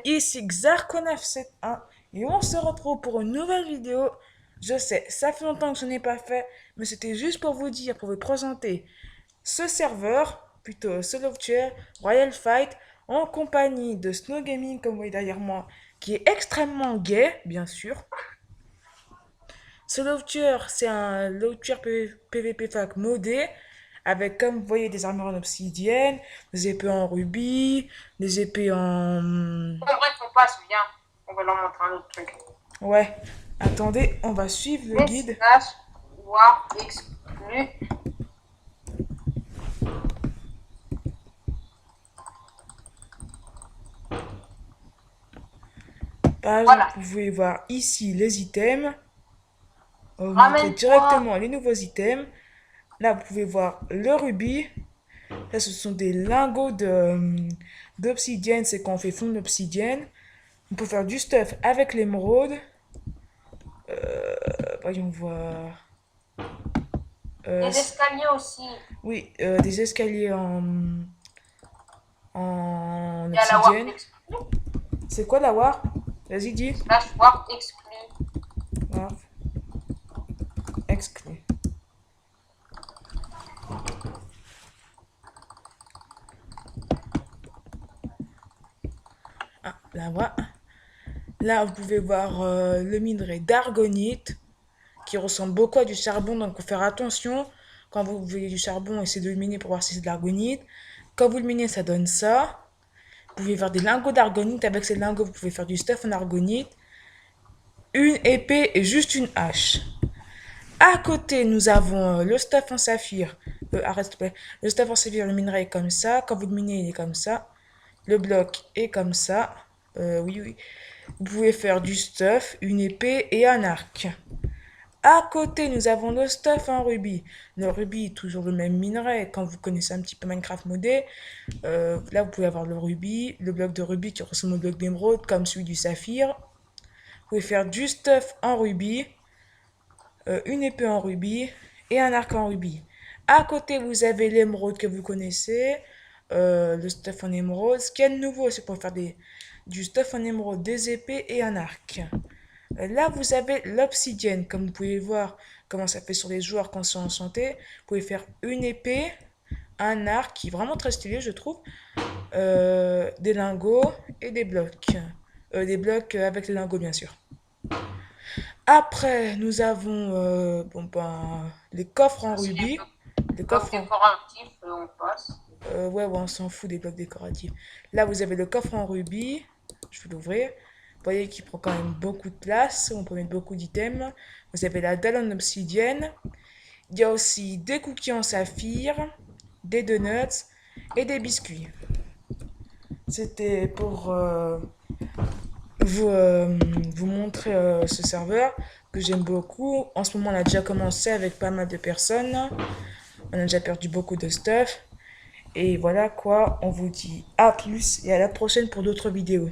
ici Xarkonaf71 et on se retrouve pour une nouvelle vidéo. Je sais, ça fait longtemps que je n'ai pas fait, mais c'était juste pour vous dire, pour vous présenter ce serveur, plutôt ce Loftier, Royal Fight, en compagnie de Snow Gaming, comme vous voyez derrière moi, qui est extrêmement gay, bien sûr. Ce Loftier, c'est un Loftier PVP Fac modé, avec, comme vous voyez, des armures en obsidienne, des épées en rubis, des épées en... En bref, on passe, viens. On va leur montrer un autre truc. Ouais, attendez, on va suivre le guide. Message, voir, exclu. Par exemple, Voilà. vous pouvez voir ici les items. On va vous montrer Ramène-toi. directement les nouveaux items. Là, vous pouvez voir le rubis. Là, ce sont des lingots d'obsidienne. C'est quand on fait fondre l'obsidienne. On peut faire du stuff avec l'émeraude. Voyons voir. Euh, Des escaliers aussi. oui, des escaliers en Il y a la warp obsidienne. exclu. C'est quoi la war? Vas-y, dis. Slash warp exclu. War. Exclu. Ah, là, voilà. Là, vous pouvez voir le minerai d'argonite qui ressemble beaucoup à du charbon, donc il faut faire attention. Quand vous voyez du charbon, essayez de le miner pour voir si c'est de l'argonite. Quand vous le minez, ça donne ça. Vous pouvez faire des lingots d'argonite. Avec ces lingots, vous pouvez faire du stuff en argonite. Une épée et juste une hache. À côté, nous avons le stuff en saphir. Arrête, s'il te plaît. Le stuff en saphir, le minerai est comme ça. Quand vous le minez, il est comme ça. Le bloc est comme ça. Oui, oui. Vous pouvez faire du stuff, une épée et un arc. À côté, nous avons le stuff en rubis. Le rubis est toujours le même minerai. Quand vous connaissez un petit peu Minecraft modé, là vous pouvez avoir le rubis, le bloc de rubis qui ressemble au bloc d'émeraude, comme celui du saphir. Vous pouvez faire du stuff en rubis, une épée en rubis et un arc en rubis. À côté, vous avez l'émeraude que vous connaissez, le stuff en émeraude. Ce qu'il y a de nouveau, c'est pour faire du stuff en émeraude, des épées et un arc. Là, vous avez l'obsidienne. Comme vous pouvez voir comment ça fait sur les joueurs quand ils sont enchantés. Vous pouvez faire une épée, un arc, qui est vraiment très stylé, je trouve. Des lingots et des blocs. Des blocs avec les lingots, bien sûr. Après, nous avons bon, ben, les coffres en Ça, c'est les rubis. blocs Les coffres en... décoratifs. On passe. ouais, ouais, on s'en fout des blocs décoratifs. Là, vous avez le coffre en rubis. Je vais l'ouvrir. Vous voyez qu'il prend quand même beaucoup de place. On peut mettre beaucoup d'items. Vous avez la dalle en obsidienne. Il y a aussi des cookies en saphir, des donuts et des biscuits. C'était pour vous, vous montrer ce serveur que j'aime beaucoup. En ce moment, on a déjà commencé avec pas mal de personnes. On a déjà perdu beaucoup de stuff. Et voilà quoi, on vous dit à plus et à la prochaine pour d'autres vidéos.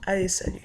Allez, salut.